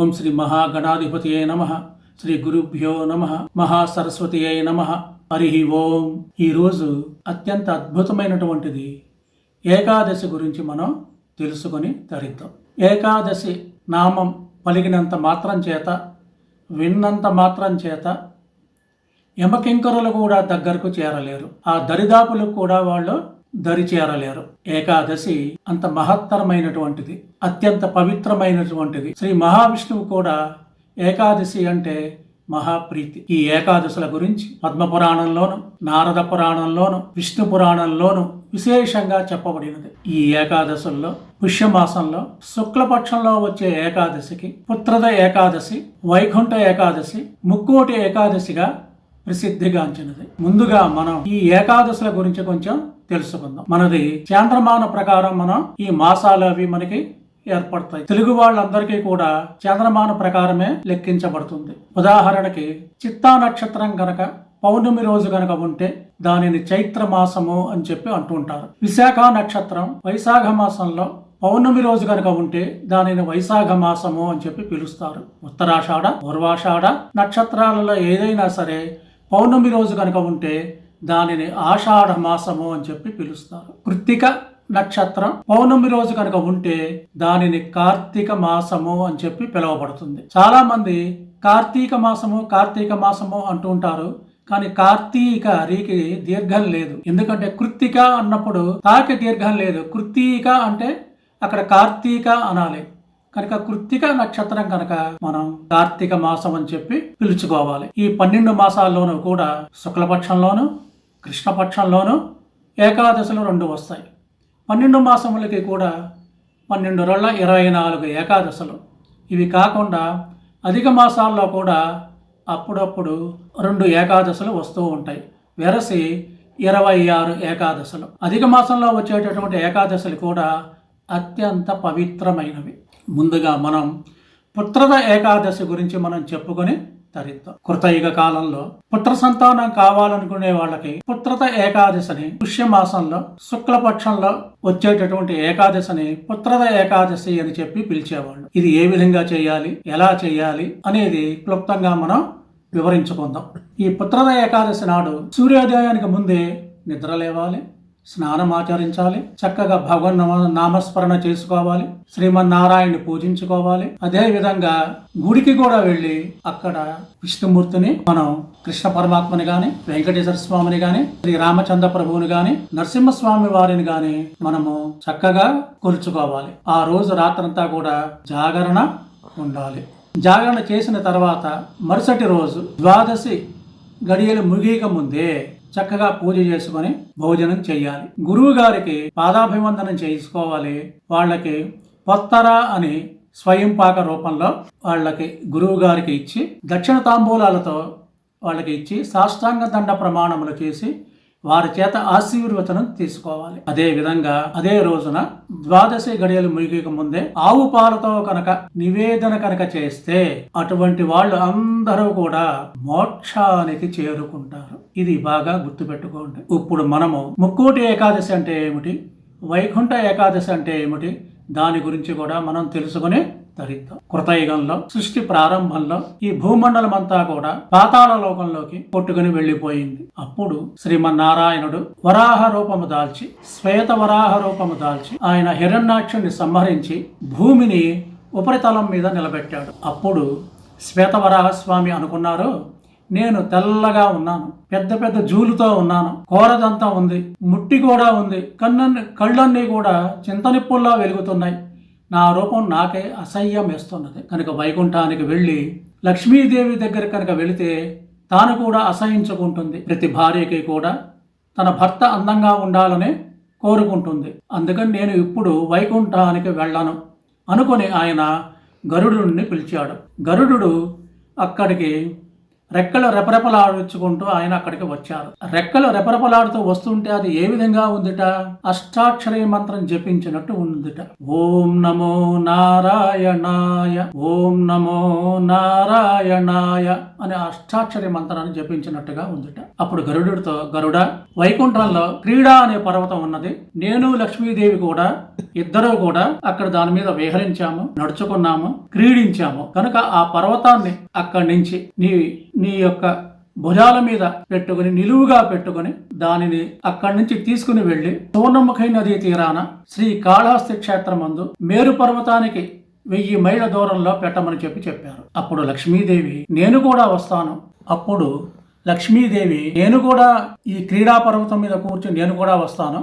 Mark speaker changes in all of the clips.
Speaker 1: ఓం శ్రీ మహాగణాధిపతియే నమః. శ్రీ గురుభ్యో నమః. మహాసరస్వతియే నమః. హరి ఓం. ఈరోజు అత్యంత అద్భుతమైనటువంటిది ఏకాదశి గురించి మనం తెలుసుకొని తరిద్దాం. ఏకాదశి నామం పలికినంత మాత్రం చేత, విన్నంత మాత్రం చేత యమకింకరులు కూడా దగ్గరకు చేరలేరు. ఆ దరిదాపులకు కూడా వాళ్ళు దరి చేరలేరు. ఏకాదశి అంత మహత్తరమైనటువంటిది, అత్యంత పవిత్రమైనటువంటిది. శ్రీ మహావిష్ణువు కూడా ఏకాదశి అంటే మహాప్రీతి. ఈ ఏకాదశుల గురించి పద్మపురాణంలోను, నారద పురాణంలోను, విష్ణు పురాణంలోను విశేషంగా చెప్పబడినది. ఈ ఏకాదశుల్లో పుష్యమాసంలో శుక్లపక్షంలో వచ్చే ఏకాదశికి పుత్రద ఏకాదశి, వైకుంఠ ఏకాదశి, ముక్కోటి ఏకాదశిగా ప్రసిద్ధిగాంచినది. ముందుగా మనం ఈ ఏకాదశుల గురించి కొంచెం తెలుసుకుందాం. మనది చాంద్రమాన ప్రకారం మనం ఈ మాసాలు అవి మనకి ఏర్పడతాయి. తెలుగు వాళ్ళందరికీ కూడా చంద్రమాన ప్రకారమే లెక్కించబడుతుంది. ఉదాహరణకి చిత్తా నక్షత్రం గనక పౌర్ణమి రోజు గనక ఉంటే దానిని చైత్ర మాసము అని చెప్పి అంటుంటారు. విశాఖ నక్షత్రం వైశాఖ మాసంలో పౌర్ణమి రోజు కనుక ఉంటే దానిని వైశాఖ మాసము అని చెప్పి పిలుస్తారు. ఉత్తరాషాఢ, పూర్వాషాఢ నక్షత్రాలలో ఏదైనా సరే పౌర్ణమి రోజు కనుక ఉంటే దానిని ఆషాఢ మాసము అని చెప్పి పిలుస్తారు. కృత్తిక నక్షత్రం పౌర్ణమి రోజు కనుక ఉంటే దానిని కార్తీక మాసము అని చెప్పి పిలువబడుతుంది. చాలా మంది కార్తీక మాసము అంటూ ఉంటారు. కానీ కార్తీక రీకి దీర్ఘం లేదు. ఎందుకంటే కృత్తిక అన్నప్పుడు తాకి దీర్ఘం లేదు. కృత్తిక అంటే అక్కడ కార్తీక అనాలి. కనుక కృత్తిక నక్షత్రం కనుక మనం కార్తీక మాసం అని చెప్పి పిలుచుకోవాలి. ఈ 12 మాసాల్లోనూ కూడా శుక్లపక్షంలోను, కృష్ణపక్షంలోను ఏకాదశులు 2 వస్తాయి. 12 మాసములకి కూడా 12 రోజుల 24 ఏకాదశులు. ఇవి కాకుండా అధిక మాసాల్లో కూడా అప్పుడప్పుడు 2 ఏకాదశులు వస్తూ ఉంటాయి. వెరసి 26 ఏకాదశులు. అధిక మాసంలో వచ్చేటటువంటి ఏకాదశులు కూడా అత్యంత పవిత్రమైనవి. ముందుగా మనం పుత్రద ఏకాదశి గురించి మనం చెప్పుకొని తరిద్దాం. కృతయుగ కాలంలో పుత్ర సంతానం కావాలనుకునే వాళ్ళకి పుత్రత ఏకాదశిని పుష్యమాసంలో శుక్లపక్షంలో వచ్చేటటువంటి ఏకాదశిని పుత్రద ఏకాదశి అని చెప్పి పిలిచేవాళ్ళు. ఇది ఏ విధంగా చేయాలి, ఎలా చేయాలి అనేది క్లుప్తంగా మనం వివరించుకుందాం. ఈ పుత్రద ఏకాదశి నాడు సూర్యోదయానికి ముందే నిద్ర లేవాలి, స్నానం ఆచరించాలి, చక్కగా భగవన్ నామస్మరణ చేసుకోవాలి, శ్రీమన్నారాయణని పూజించుకోవాలి. అదే విధంగా గుడికి కూడా వెళ్ళి అక్కడ విష్ణుమూర్తిని మనం కృష్ణ పరమాత్మని గాని, వెంకటేశ్వర స్వామిని గాని, శ్రీ రామచంద్ర ప్రభువుని గాని, నరసింహస్వామి వారిని గాని మనము చక్కగా కొలుచుకోవాలి. ఆ రోజు రాత్రంతా కూడా జాగరణ ఉండాలి. జాగరణ చేసిన తర్వాత మరుసటి రోజు ద్వాదశి గడియలు ముగియక ముందే చక్కగా పూజ చేసుకొని భోజనం చేయాలి. గురువు గారికి పాదాభివందనం చేసుకోవాలి. వాళ్ళకి పొత్తర అని స్వయం పాక రూపంలో వాళ్ళకి గురువు గారికి ఇచ్చి దక్షిణ తాంబూలాలతో వాళ్ళకి ఇచ్చి సాష్టాంగ దండ ప్రమాణములు చేసి వారి చేత ఆశీర్వచనం తీసుకోవాలి. అదే విధంగా అదే రోజున ద్వాదశి గడియలు ముగిక ముందే ఆవు పాలతో కనుక నివేదన కనుక చేస్తే అటువంటి వాళ్ళు అందరూ కూడా మోక్షానికి చేరుకుంటారు. ఇది బాగా గుర్తుపెట్టుకోండి. ఇప్పుడు మనము ముక్కోటి ఏకాదశి అంటే ఏమిటి, వైకుంఠ ఏకాదశి అంటే ఏమిటి, దాని గురించి కూడా మనం తెలుసుకుని తరిద్దాం. కృతయుగంలో సృష్టి ప్రారంభంలో ఈ భూమండలం అంతా కూడా పాతాళ లోకంలోకి కొట్టుకుని వెళ్లిపోయింది. అప్పుడు శ్రీమన్నారాయణుడు వరాహ రూపము దాల్చి, శ్వేత వరాహ రూపము దాల్చి ఆయన హిరణ్యాక్షుని సంహరించి భూమిని ఉపరితలం మీద నిలబెట్టాడు. అప్పుడు శ్వేతవరాహ స్వామి అనుకున్నారు, నేను తెల్లగా ఉన్నాను, పెద్ద పెద్ద జూలుతో ఉన్నాను, కోరదంతా ఉంది, ముట్టి కూడా ఉంది, కళ్ళన్నీ కూడా చింతనిప్పుల్లా వెలుగుతున్నాయి, నా రూపం నాకే అసహ్యం వేస్తున్నది. కనుక వైకుంఠానికి వెళ్ళి లక్ష్మీదేవి దగ్గర కనుక వెళితే తాను కూడా అసహించుకుంటుంది. ప్రతి భార్యకి కూడా తన భర్త అందంగా ఉండాలని కోరుకుంటుంది. అందుకని నేను ఇప్పుడు వైకుంఠానికి వెళ్ళను అనుకుని ఆయన గరుడుని పిలిచాడు. గరుడు అక్కడికి రెక్కలు రెపరెపలాడించుకుంటూ ఆయన అక్కడికి వచ్చారు. రెక్కలు రెపరెపలాడుతూ వస్తుంటే అది ఏ విధంగా ఉందిట? అష్టాక్షరీ మంత్రం జపించినట్టు ఉందిట. ఓం నమో నారాయణాయ, ఓం నమో నారాయణాయ అనే అష్టాక్షరీ మంత్రాన్ని జపించినట్టుగా ఉందిట. అప్పుడు గరుడుతో, గరుడ, వైకుంఠంలో క్రీడా అనే పర్వతం ఉన్నది, నేను లక్ష్మీదేవి కూడా ఇద్దరూ కూడా అక్కడ దాని మీద విహరించాము, నడుచుకున్నాము, క్రీడించాము కనుక ఆ పర్వతాన్ని అక్కడి నుంచి నీ యొక్క భుజాల మీద పెట్టుకుని, నిలువుగా పెట్టుకుని దానిని అక్కడి నుంచి తీసుకుని వెళ్లి సువర్ణముఖి నదీ తీరాన శ్రీ కాళహస్తి క్షేత్రమందు మేరు పర్వతానికి 1000 మైళ్ళ దూరంలో పెట్టమని చెప్పారు. అప్పుడు లక్ష్మీదేవి, నేను కూడా వస్తాను. అప్పుడు లక్ష్మీదేవి, నేను కూడా ఈ క్రీడా పర్వతం మీద కూర్చొని నేను కూడా వస్తాను.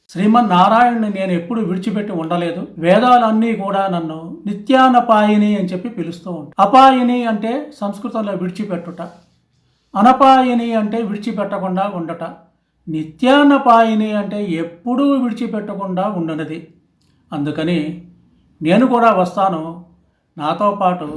Speaker 1: శ్రీమన్నారాయణుని నేను ఎప్పుడు విడిచిపెట్టి ఉండలేదు. వేదాలన్నీ కూడా నన్ను నిత్యానపాయిని అని చెప్పి పిలుస్తూ ఉంటాయి. అపాయిని అంటే సంస్కృతంలో విడిచిపెట్టుట, అనపాయిని అంటే విడిచిపెట్టకుండా ఉండట, నిత్యానపాయిని అంటే ఎప్పుడూ విడిచిపెట్టకుండా ఉండనిది. అందుకని నేను కూడా వస్తాను, నాతో పాటు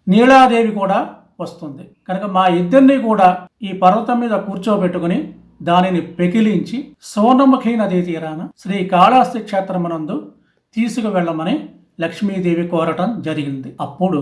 Speaker 1: నీలాదేవి కూడా వస్తుంది. కనుక మా ఇద్దరిని కూడా ఈ పర్వతం మీద కూర్చోబెట్టుకుని దానిని పెకిలించి సువర్ణముఖి నదీ తీరాన శ్రీ కాళహస్తి క్షేత్రమునందు తీసుకువెళ్ళమని లక్ష్మీదేవి కోరటం జరిగింది. అప్పుడు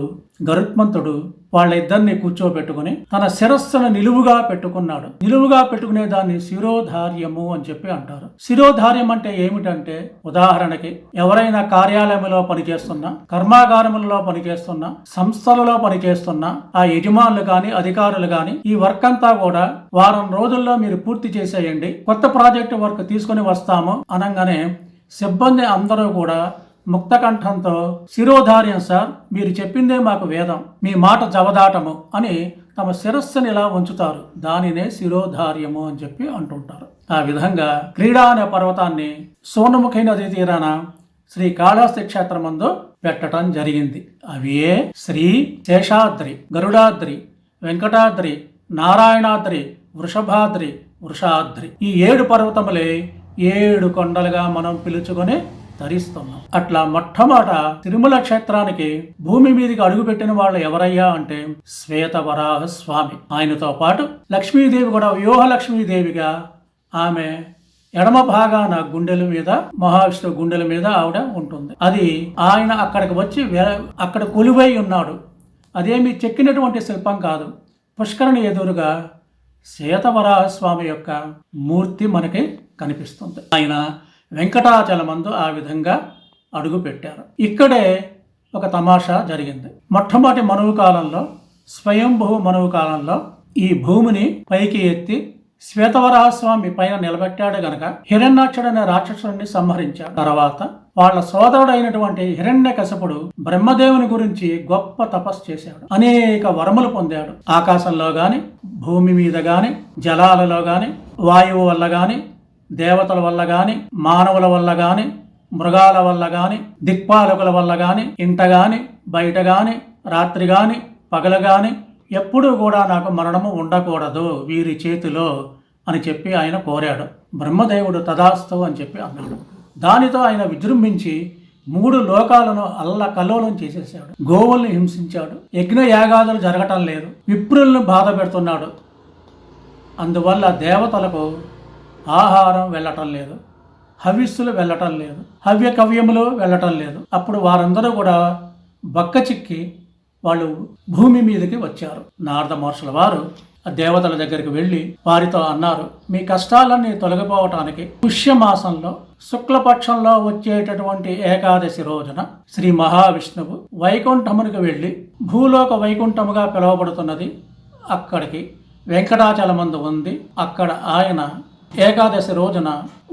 Speaker 1: గరుత్మంతుడు వాళ్ళిద్దరిని కూర్చోబెట్టుకుని తన శిరస్సును నిలువుగా పెట్టుకున్నాడు. నిలువుగా పెట్టుకునే దాన్ని శిరోధార్యము అని చెప్పి అంటారు. శిరోధార్యం అంటే ఏమిటంటే, ఉదాహరణకి ఎవరైనా కార్యాలయంలో పనిచేస్తున్నా, కర్మాగారములలో పనిచేస్తున్నా, సంస్థలలో పనిచేస్తున్నా ఆ యజమానులు గాని అధికారులు గాని ఈ వర్క్ అంతా కూడా వారం రోజుల్లో మీరు పూర్తి చేసేయండి, కొత్త ప్రాజెక్టు వర్క్ తీసుకుని వస్తాము అనగానే సిబ్బంది అందరూ కూడా ముక్తకంఠంతో, శిరోధార్యం సార్, మీరు చెప్పిందే మాకు వేదం, మీ మాట జవదాటము అని తమ శిరస్సుని ఇలా ఉంచుతారు. దానినే శిరోధార్యము అని చెప్పి అంటుంటారు. ఆ విధంగా క్రీడా అనే పర్వతాన్ని సోనముఖి నదీ తీరాన శ్రీ కాళహస్తి క్షేత్రమందు పెట్టడం జరిగింది. అవే శ్రీ శేషాద్రి, గరుడాద్రి, వెంకటాద్రి, నారాయణాద్రి, వృషభాద్రి, వృషాద్రి. ఈ 7 పర్వతములే 7 కొండలుగా మనం పిలుచుకొని ధరిస్తున్నాం. అట్లా మొట్టమొదట తిరుమల క్షేత్రానికి భూమి మీదకి అడుగుపెట్టిన వాళ్ళు ఎవరయ్యా అంటే శ్వేతవరాహ స్వామి. ఆయనతో పాటు లక్ష్మీదేవి కూడా వ్యూహ లక్ష్మీదేవిగా ఆమె ఎడమ భాగాన గుండెల మీద, మహావిష్ణువు గుండెల మీద ఆవిడ ఉంటుంది. అది ఆయన అక్కడికి వచ్చి అక్కడ కొలువై ఉన్నాడు. అదేమి చెక్కినటువంటి శిల్పం కాదు. పుష్కరిణి ఎదురుగా శ్వేతవరాహస్వామి యొక్క మూర్తి మనకి కనిపిస్తుంది. ఆయన వెంకటాచలమందు ఆ విధంగా అడుగు పెట్టారు. ఇక్కడే ఒక తమాషా జరిగింది. మొట్టమొదటి మనువు కాలంలో, స్వయంభూ మనువు కాలంలో ఈ భూమిని పైకి ఎత్తి శ్వేతవరాహస్వామి పైన నిలబెట్టాడు గనక హిరణ్యాక్షుడనే రాక్షసుడిని సంహరించాడు. తర్వాత వాళ్ళ సోదరుడైనటువంటి హిరణ్యకశపుడు బ్రహ్మదేవుని గురించి గొప్ప తపస్సు చేశాడు. అనేక వరములు పొందాడు. ఆకాశంలో గాని, భూమి మీద గాని, జలాలలో గాని, వాయువు వల్ల గాని, దేవతల వల్ల గాని, మానవుల వల్ల గాని, మృగాల వల్ల గాని, దిక్పాలకుల వల్ల గాని, ఇంట గాని, బయట గాని, రాత్రి గాని, పగలు గాని ఎప్పుడూ కూడా నాకు మరణము ఉండకూడదు వీరి చేతిలో అని చెప్పి ఆయన కోరాడు. బ్రహ్మదేవుడు తదాస్తు అని చెప్పి అన్నాడు. దానితో ఆయన విజృంభించి 3 లోకాలను అల్లకల్లోలం చేసేసాడు. గోవుల్ని హింసించాడు. యజ్ఞ యాగాదులు జరగటం లేదు. విప్రులను బాధ పెడుతున్నాడు. అందువల్ల దేవతలకు ఆహారం వెళ్ళటం లేదు, హవిస్సులు వెళ్ళటం లేదు, హవ్య కవ్యములు వెళ్ళటం లేదు. అప్పుడు వారందరూ కూడా బక్క చిక్కి వాళ్ళు భూమి మీదకి వచ్చారు. నారద మహర్షుల వారు ఆ దేవతల దగ్గరికి వెళ్ళి వారితో అన్నారు, మీ కష్టాలన్నీ తొలగిపోవటానికి పుష్యమాసంలో శుక్లపక్షంలో వచ్చేటటువంటి ఏకాదశి రోజున శ్రీ మహావిష్ణువు వైకుంఠమునికి వెళ్ళి, భూలోక వైకుంఠముగా పిలువబడుతున్నది అక్కడికి వెంకటాచలమందు ఉంది. అక్కడ ఆయన ఏకాదశి రోజున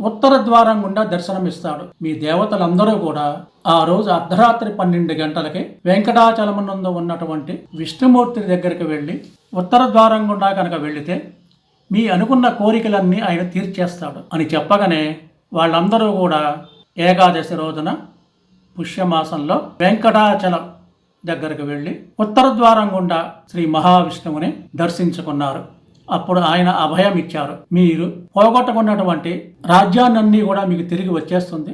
Speaker 1: ఉత్తర ద్వారం గుండా దర్శనమిస్తాడు. మీ దేవతలందరూ కూడా ఆ రోజు అర్ధరాత్రి 12 గంటలకి వెంకటాచలమునందు ఉన్నటువంటి విష్ణుమూర్తి దగ్గరికి వెళ్ళి ఉత్తర ద్వారం గుండా కనుక వెళితే మీ అనుకున్న కోరికలన్నీ ఆయన తీర్చేస్తాడు అని చెప్పగానే వాళ్ళందరూ కూడా ఏకాదశి రోజున పుష్యమాసంలో వెంకటాచలం దగ్గరకు వెళ్ళి ఉత్తర ద్వారం గుండా శ్రీ మహావిష్ణువుని దర్శించుకున్నారు. అప్పుడు ఆయన అభయం ఇచ్చారు, మీరు పోగొట్టుకున్నటువంటి రాజ్యాలన్నీ కూడా మీకు తిరిగి వచ్చేస్తుంది,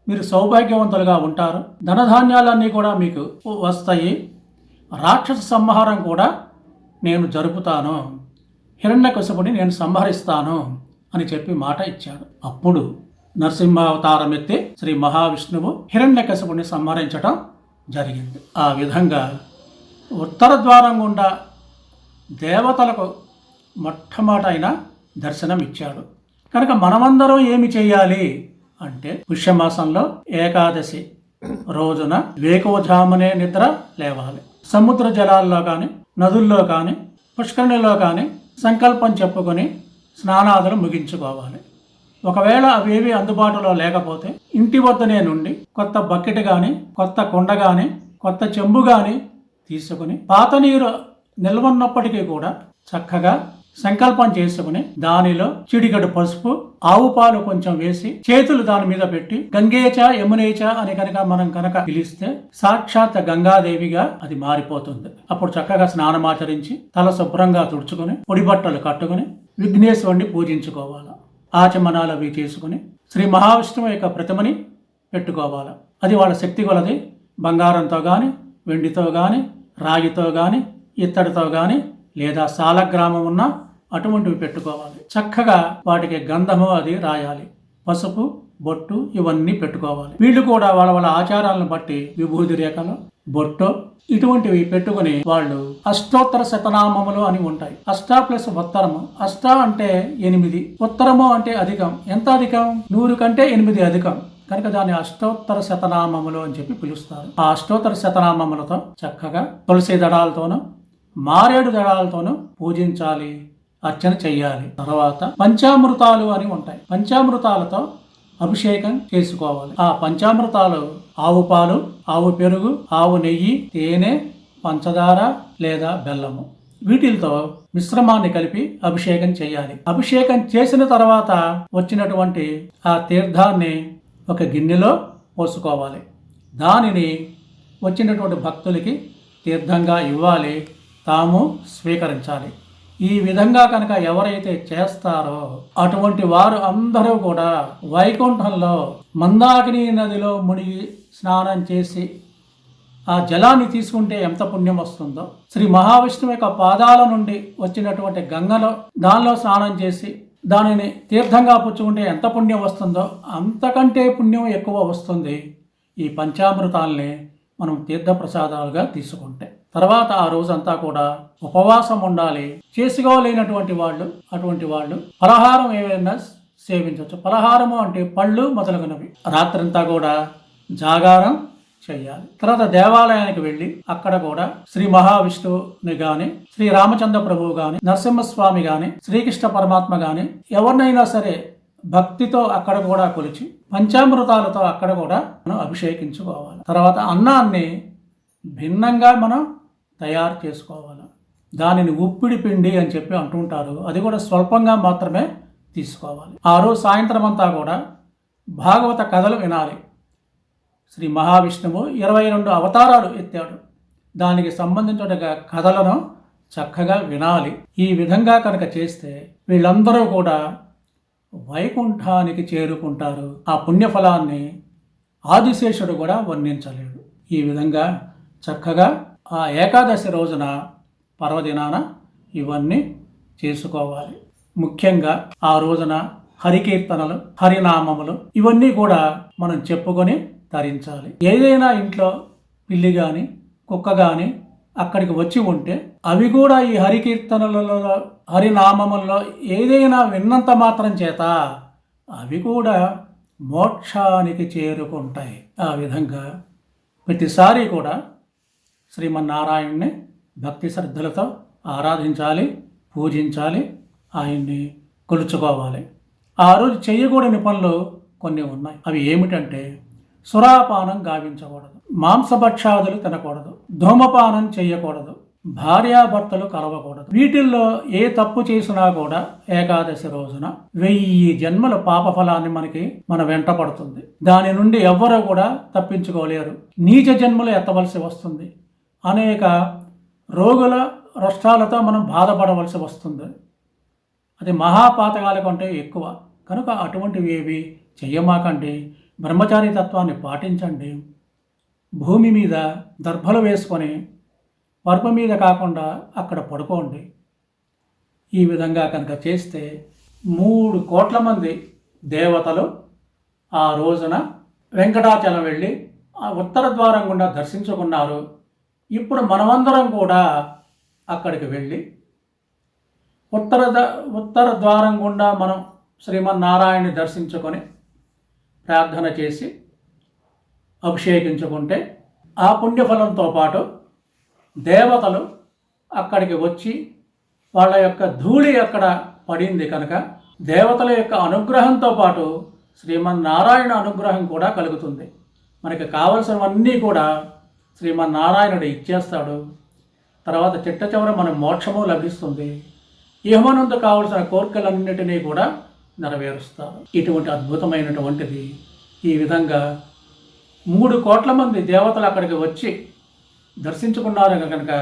Speaker 1: మీరు సౌభాగ్యవంతులుగా ఉంటారు, ధనధాన్యాలన్నీ కూడా మీకు వస్తాయి, రాక్షస సంహారం కూడా నేను జరుపుతాను, హిరణ్యకశిపుని నేను సంహరిస్తాను అని చెప్పి మాట ఇచ్చాడు. అప్పుడు నరసింహావతారం ఎత్తి శ్రీ మహావిష్ణువు హిరణ్యకశిపుని సంహరించటం జరిగింది. ఆ విధంగా ఉత్తర ద్వారం గుండా దేవతలకు మొట్టమొదట ఆయన దర్శనం ఇచ్చాడు. కనుక మనమందరం ఏమి చేయాలి అంటే, పుష్యమాసంలో ఏకాదశి రోజున వేకువజామునే నిద్ర లేవాలి. సముద్ర జలాల్లో కానీ, నదుల్లో కానీ, పుష్కరిణిలో కానీ సంకల్పం చెప్పుకొని స్నానాదులు ముగించుకోవాలి. ఒకవేళ అవేవి అందుబాటులో లేకపోతే ఇంటి వద్దనే నుండి కొత్త బకెట్ కానీ, కొత్త కుండ కానీ, కొత్త చెంబు కానీ తీసుకుని పాత నీరు నిల్వన్నప్పటికీ కూడా చక్కగా సంకల్పం చేసుకుని దానిలో చిటికెడు పసుపు, ఆవు పాలు కొంచెం వేసి చేతులు దాని మీద పెట్టి గంగేచ యమునేచ అని మనం కనుక పిలిస్తే సాక్షాత్ గంగాదేవిగా అది మారిపోతుంది. అప్పుడు చక్కగా స్నానమాచరించి తల శుభ్రంగా తుడుచుకుని పొడి బట్టలు కట్టుకుని విఘ్నేశ్వరుణ్ణి పూజించుకోవాలి. ఆచమనాలు అవి చేసుకుని శ్రీ మహావిష్ణువు యొక్క ప్రతిమని పెట్టుకోవాలి. అది వాళ్ళ శక్తి కొలది బంగారంతో కానీ, వెండితో కానీ, రాగితో కానీ, ఇత్తడితో కానీ, లేదా సాలగ్రామం ఉన్న అటువంటివి పెట్టుకోవాలి. చక్కగా వాటికి గంధము అది రాయాలి. పసుపు, బొట్టు ఇవన్నీ పెట్టుకోవాలి. వీళ్ళు కూడా వాళ్ళ వాళ్ళ ఆచారాలను బట్టి విభూది రేఖలు, బొట్టు ఇటువంటివి పెట్టుకుని వాళ్ళు అష్టోత్తర శతనామములు అని ఉంటాయి. అష్ట ప్లస్ ఉత్తరము. అష్ట అంటే 8, ఉత్తరము అంటే అధికం. ఎంత అధికం? 100 కంటే 8 అధికం. కనుక దాన్ని అష్టోత్తర శతనామములు అని చెప్పి పిలుస్తారు. ఆ అష్టోత్తర శతనామములతో చక్కగా తులసి దళాలతోనూ మారేడు దళాలతోనూ పూజించాలి, అర్చన చెయ్యాలి. తర్వాత పంచామృతాలు అని ఉంటాయి. పంచామృతాలతో అభిషేకం చేసుకోవాలి. ఆ పంచామృతాలు ఆవు పాలు, ఆవు పెరుగు, ఆవు నెయ్యి, తేనె, పంచదార లేదా బెల్లము వీటితో మిశ్రమాన్ని కలిపి అభిషేకం చేయాలి. అభిషేకం చేసిన తర్వాత వచ్చినటువంటి ఆ తీర్థాన్ని ఒక గిన్నెలో పోసుకోవాలి. దానిని వచ్చినటువంటి భక్తులకి తీర్థంగా ఇవ్వాలి, తాము స్వీకరించాలి. ఈ విధంగా కనుక ఎవరైతే చేస్తారో అటువంటి వారు అందరూ కూడా వైకుంఠంలో మందాకిని నదిలో మునిగి స్నానం చేసి ఆ జలాన్ని తీసుకుంటే ఎంత పుణ్యం వస్తుందో, శ్రీ మహావిష్ణువు యొక్క పాదాల నుండి వచ్చినటువంటి గంగలో దానిలో స్నానం చేసి దానిని తీర్థంగా పుచ్చుకుంటే ఎంత పుణ్యం వస్తుందో అంతకంటే పుణ్యం ఎక్కువ వస్తుంది ఈ పంచామృతాల్ని మనం తీర్థప్రసాదాలుగా తీసుకుంటే. తర్వాత ఆ రోజంతా కూడా ఉపవాసం ఉండాలి. చేసుకోలేనటువంటి వాళ్ళు అటువంటి వాళ్ళు పలహారం ఏమైనా సేవించవచ్చు. పలహారము అంటే పళ్ళు మొదలగునవి. రాత్రంతా కూడా జాగారం చెయ్యాలి. తర్వాత దేవాలయానికి వెళ్ళి అక్కడ కూడా శ్రీ మహావిష్ణువుని గాని, శ్రీ రామచంద్ర ప్రభువు గాని, నరసింహస్వామి గాని, శ్రీకృష్ణ పరమాత్మ గాని ఎవరినైనా సరే భక్తితో అక్కడ కూడా కొలిచి పంచామృతాలతో అక్కడ కూడా మనం అభిషేకించుకోవాలి. తర్వాత అన్నాన్ని భిన్నంగా మనం తయారు చేసుకోవాలి. దానిని ఉప్పిడి పిండి అని చెప్పి అంటుంటారు. అది కూడా స్వల్పంగా మాత్రమే తీసుకోవాలి. ఆ రోజు సాయంత్రం అంతా కూడా భాగవత కథలు వినాలి. శ్రీ మహావిష్ణువు 22 అవతారాలు ఎత్తాడు. దానికి సంబంధించిన కథలను చక్కగా వినాలి. ఈ విధంగా కనుక చేస్తే వీళ్ళందరూ కూడా వైకుంఠానికి చేరుకుంటారు. ఆ పుణ్యఫలాన్ని ఆదిశేషుడు కూడా వర్ణించలేడు. ఈ విధంగా చక్కగా ఆ ఏకాదశి రోజున పర్వదినాన ఇవన్నీ చేసుకోవాలి. ముఖ్యంగా ఆ రోజున హరికీర్తనలు, హరినామములు ఇవన్నీ కూడా మనం చెప్పుకొని తరించాలి. ఏదైనా ఇంట్లో పిల్లి కానీ, కుక్క కానీ అక్కడికి వచ్చి ఉంటే అవి కూడా ఈ హరికీర్తనలలో, హరినామములలో ఏదైనా విన్నంత మాత్రం చేత అవి కూడా మోక్షానికి చేరుకుంటాయి. ఆ విధంగా ప్రతిసారి కూడా శ్రీమన్నారాయణ్ణి భక్తి శ్రద్ధలతో ఆరాధించాలి, పూజించాలి, ఆయన్ని కొలుచుకోవాలి. ఆ రోజు చేయకూడని పనులు కొన్ని ఉన్నాయి. అవి ఏమిటంటే సురాపానం గావించకూడదు, మాంసభక్షాదులు తినకూడదు, ధూమపానం చేయకూడదు, భార్యాభర్తలు కలవకూడదు. వీటిల్లో ఏ తప్పు చేసినా కూడా ఏకాదశి రోజున 1000 జన్మల పాప ఫలాన్ని మన వెంట పడుతుంది. దాని నుండి ఎవ్వరూ కూడా తప్పించుకోలేరు. నీచ జన్మలు ఎత్తవలసి వస్తుంది. అనేక రోగుల రష్టాలతో మనం బాధపడవలసి వస్తుంది. అది మహాపాతకాల కంటే ఎక్కువ. కనుక అటువంటివి ఏవి చెయ్యమాకండి. బ్రహ్మచారి తత్వాన్ని పాటించండి. భూమి మీద దర్భలు వేసుకొని పరుపు మీద కాకుండా అక్కడ పడుకోండి. ఈ విధంగా కనుక చేస్తే 3 కోట్ల మంది దేవతలు ఆ రోజున వెంకటాచలం వెళ్ళి ఆ ఉత్తర ద్వారం గుండా దర్శించుకున్నారు. ఇప్పుడు మనమందరం కూడా అక్కడికి వెళ్ళి ఉత్తర ద్వారం గుండా మనం శ్రీమన్నారాయణని దర్శించుకొని ప్రార్థన చేసి అభిషేకించుకుంటే ఆ పుణ్యఫలంతో పాటు దేవతలు అక్కడికి వచ్చి వాళ్ళ యొక్క ధూళి అక్కడ పడింది కనుక దేవతల యొక్క అనుగ్రహంతో పాటు శ్రీమన్నారాయణ అనుగ్రహం కూడా కలుగుతుంది. మనకి కావలసినవన్నీ కూడా శ్రీమన్నారాయణుడు ఇచ్చేస్తాడు. తర్వాత చిట్ట చివర మన మోక్షము లభిస్తుంది. ఇహమనందు కావలసిన కోరికలన్నిటినీ కూడా నెరవేరుస్తారు. ఇటువంటి అద్భుతమైనటువంటిది. ఈ విధంగా 3 కోట్ల మంది దేవతలు అక్కడికి వచ్చి దర్శించుకున్నారు కనుక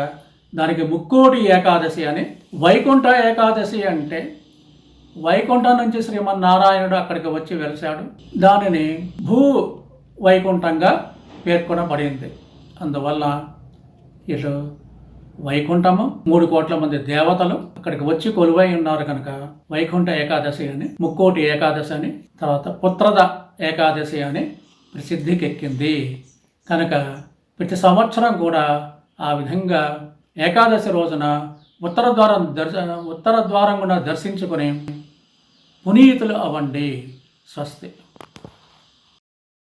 Speaker 1: దానికి ముక్కోటి ఏకాదశి అని. వైకుంఠ ఏకాదశి అంటే వైకుంఠం నుంచి శ్రీమన్నారాయణుడు అక్కడికి వచ్చి వెలిశాడు. దానిని భూ వైకుంఠంగా పేర్కొనబడింది. అందువల్ల ఇటు వైకుంఠము 3 కోట్ల మంది దేవతలు అక్కడికి వచ్చి కొలువై ఉన్నారు కనుక వైకుంఠ ఏకాదశి అని, ముక్కోటి ఏకాదశి అని, తర్వాత పుత్రద ఏకాదశి అని ప్రసిద్ధికెక్కింది. కనుక ప్రతి సంవత్సరం కూడా ఆ విధంగా ఏకాదశి రోజున ఉత్తర ద్వారం గుండా దర్శించుకుని పునీతులు అవ్వండి. స్వస్తి.